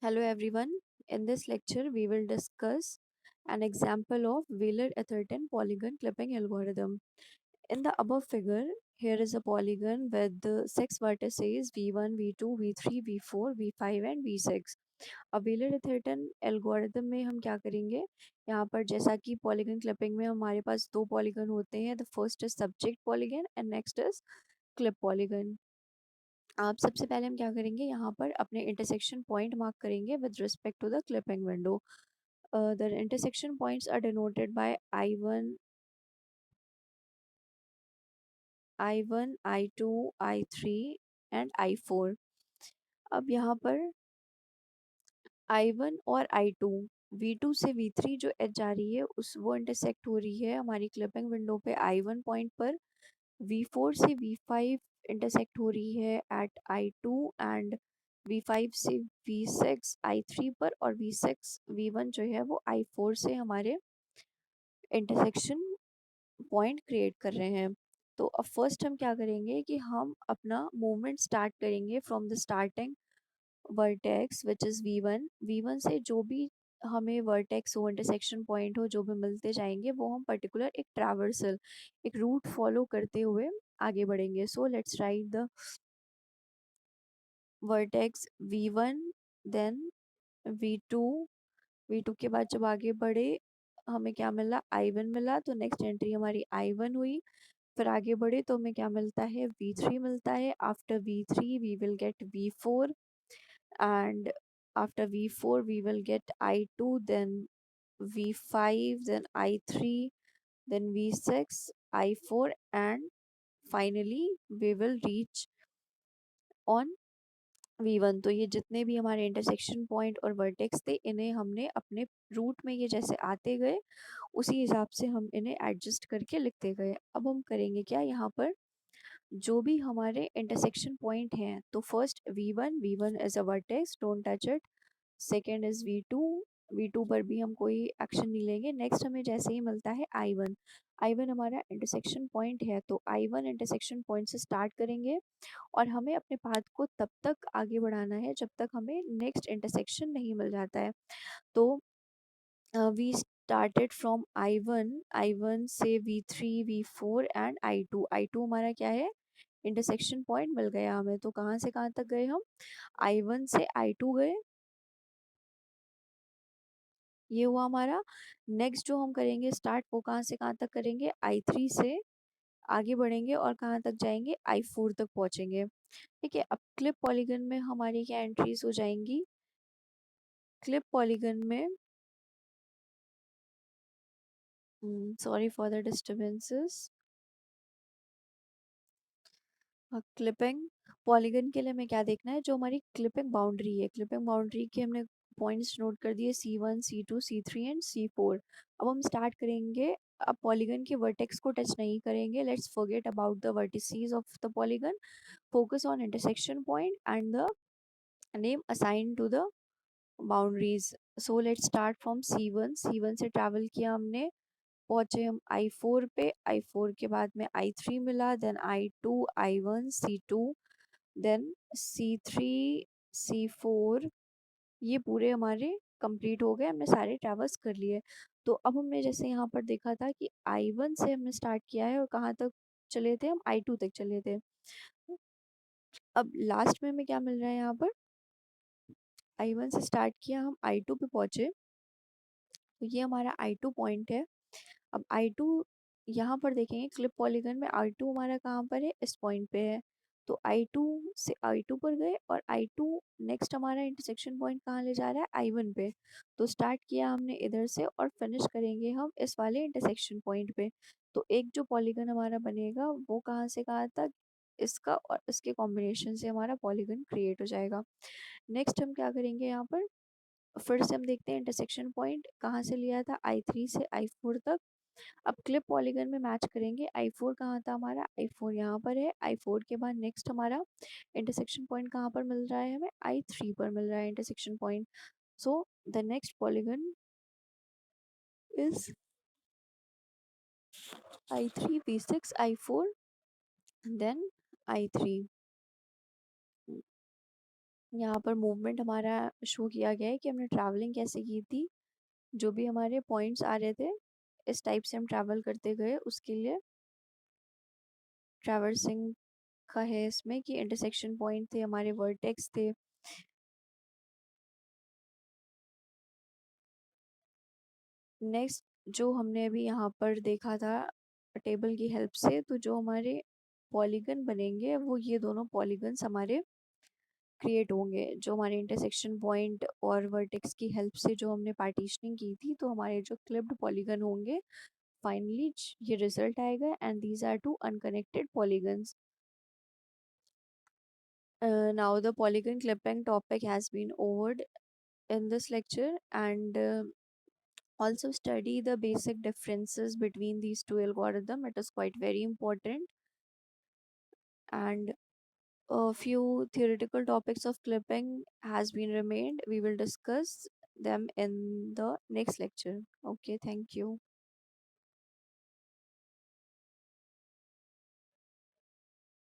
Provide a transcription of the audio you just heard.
Hello everyone. In this lecture, we will discuss an example of Wheeler-Atherton polygon clipping algorithm. In the above figure, here is a polygon with the six vertices V1, V2, V3, V4, V5 and V6. अब Wheeler-Atherton algorithm में हम क्या करेंगे? यहाँ पर जैसा कि polygon clipping में हमारे पास दो पॉलीगन होते हैं, the first is subject polygon and next is clip polygon. आप सबसे पहले हम क्या करेंगे, यहाँ पर अपने इंटरसेक्शन पॉइंट मार्क करेंगे with respect to the clipping window. The intersection points are denoted by I1, I2, I3 and I4। अब यहाँ पर I1 और I2 V2 से V3 जो एज जा रही है उस वो इंटरसेक्ट हो रही है हमारी क्लिपिंग विंडो पे I1 पॉइंट पर। V4 से V5 इंटरसेक्ट हो रही है एट I2 एंड V5 से V6 I3 पर, और V6 V1 जो है वो I4 से हमारे इंटरसेक्शन पॉइंट क्रिएट कर रहे हैं। तो अब फर्स्ट हम क्या करेंगे कि हम अपना मूवमेंट स्टार्ट करेंगे from the starting vertex which is V1 से जो भी हमें वर्टेक्स हो, इंटरसेक्शन पॉइंट हो, जो भी मिलते जाएंगे वो हम पर्टिकुलर एक ट्रैवर्सल, एक रूट फॉलो करते हुए आगे बढ़ेंगे। So let's write the vertex V1, then V2। V2 के बाद जब आगे बढ़े हमें क्या मिला, I1 मिला, तो नेक्स्ट एंट्री हमारी I1 हुई। फिर आगे बढ़े तो हमें क्या मिलता है, V3 मिलता है। After V3 we will get V4 and after V4 we will get I2, then V5, then I3, then V6, I4 and finally we will reach on V1। तो ये जितने भी हमारे इंटरसेक्शन पॉइंट और वर्टेक्स थे इन्हें हमने अपने रूट में ये जैसे आते गए उसी हिसाब से हम इन्हें एडजस्ट करके लिखते गए। अब हम करेंगे क्या, यहाँ पर जो भी हमारे इंटरसेक्शन पॉइंट हैं, तो first V1 is a vertex, don't touch it. Second is V2 पर भी हम कोई एक्शन नहीं लेंगे। नेक्स्ट हमें जैसे ही मिलता है I1 हमारा इंटरसेक्शन पॉइंट है, तो I1 इंटरसेक्शन पॉइंट से स्टार्ट करेंगे और हमें अपने पाथ को तब तक आगे बढ़ाना है जब तक हमें नेक्स्ट इंटरसेक्शन नहीं मिल जाता है। तो वी स्टार्टेड फ्रॉम I1 से V3, V4 एंड I2 हमारा क्या है, इंटरसेक्शन पॉइंट मिल गया हमें। तो कहाँ से कहाँ तक गए हम, I1 से I2 गए, ये हुआ हमारा। नेक्स्ट जो हम करेंगे स्टार्ट वो कहाँ से कहाँ तक करेंगे, I3 से आगे बढ़ेंगे और कहाँ तक जाएंगे, I4 तक पहुंचेंगे। ठीक है, अब क्लिप पॉलीगन में हमारी क्या एंट्रीज हो जाएंगी, क्लिप पॉलीगन में, sorry for the disturbances. Clipping polygon के लिए हमें क्या देखना है, जो हमारी क्लिपिंग बाउंड्री है, क्लिपिंग बाउंड्री के हमने पॉइंट्स नोट कर दिए C1, C2, C3 and C4। अब हम स्टार्ट करेंगे। अब पॉलीगन के वर्टेक्स को टच नहीं करेंगे, let's forget about the vertices of the polygon, focus on intersection point and the name assign to the boundaries. So let's start from C1 से travel किया हमने, पहुंचे हम I4 पे, I4 के बाद में I3 मिला, then I2, I1, C2, then C3, C4, ये पूरे हमारे कंप्लीट हो गए, हमने सारे ट्रैवर्स कर लिए। तो अब हमने जैसे यहाँ पर देखा था कि I1 से हमने स्टार्ट किया है और कहाँ तक चले थे, हम I2 तक चले थे। अब लास्ट में हमें क्या मिल रहा है, यहाँ पर I1 से स्टार्ट किया, हम I2 पे पहुंचे, तो ये हमारा I2 पॉइंट है। अब I2 यहाँ पर देखेंगे क्लिप पॉलीगन में, I2 हमारा कहाँ पर है, इस पॉइंट पे है। तो I2 से I2 पर गए और I2 नेक्स्ट हमारा इंटरसेक्शन पॉइंट कहाँ ले जा रहा है, I1 पे। तो स्टार्ट किया हमने इधर से और फिनिश करेंगे हम इस वाले इंटरसेक्शन पॉइंट पे। तो एक जो पॉलीगन हमारा बनेगा वो कहाँ से कहाँ तक, इसका और इसके कॉम्बिनेशन से हमारा पॉलीगन क्रिएट हो जाएगा। नेक्स्ट हम क्या करेंगे, यहाँ पर फिर से हम देखते हैं इंटरसेक्शन पॉइंट कहाँ से लिया था, I3 से I4 तक। अब क्लिप पॉलीगन में मैच करेंगे, I4 कहाँ था हमारा, I4 यहाँ पर है। I4 के बाद नेक्स्ट हमारा इंटरसेक्शन पॉइंट कहाँ पर मिल रहा है, हमें I3 पर मिल रहा है intersection point. So the next polygon is I3, V6, I4, then I3। यहाँ पर मूवमेंट हमारा शो किया गया है कि हमने ट्रैवलिंग कैसे की थी। जो भी हमारे पॉइंट्स आ रहे थे, इस टाइप से हम ट्रैवल करते गए। उसके लिए ट्रैवर्सिंग का है इसमें कि इंटरसेक्शन पॉइंट थे, हमारे वर्टेक्स थे। नेक्स्ट जो हमने अभी यहाँ पर देखा था टेबल की हेल्प से, तो जो हमारे पॉलीगन बनेंगे वो ये दोनों पॉलीगन्स हमारे क्रिएट होंगे। जो हमारे इंटरसेक्शन पॉइंट और वर्टेक्स की हेल्प से जो हमने पार्टीशनिंग की थी, तो हमारे जो क्लिप्ड पॉलीगन होंगे, फाइनली ये रिजल्ट आएगा and these are two unconnected polygons. Now the polygon clipping topic has been over in this lecture, and also study the basic differences between these two algorithm. It is quite very important. And a few theoretical topics of clipping has been remained. We will discuss them in the next lecture. Okay, thank you.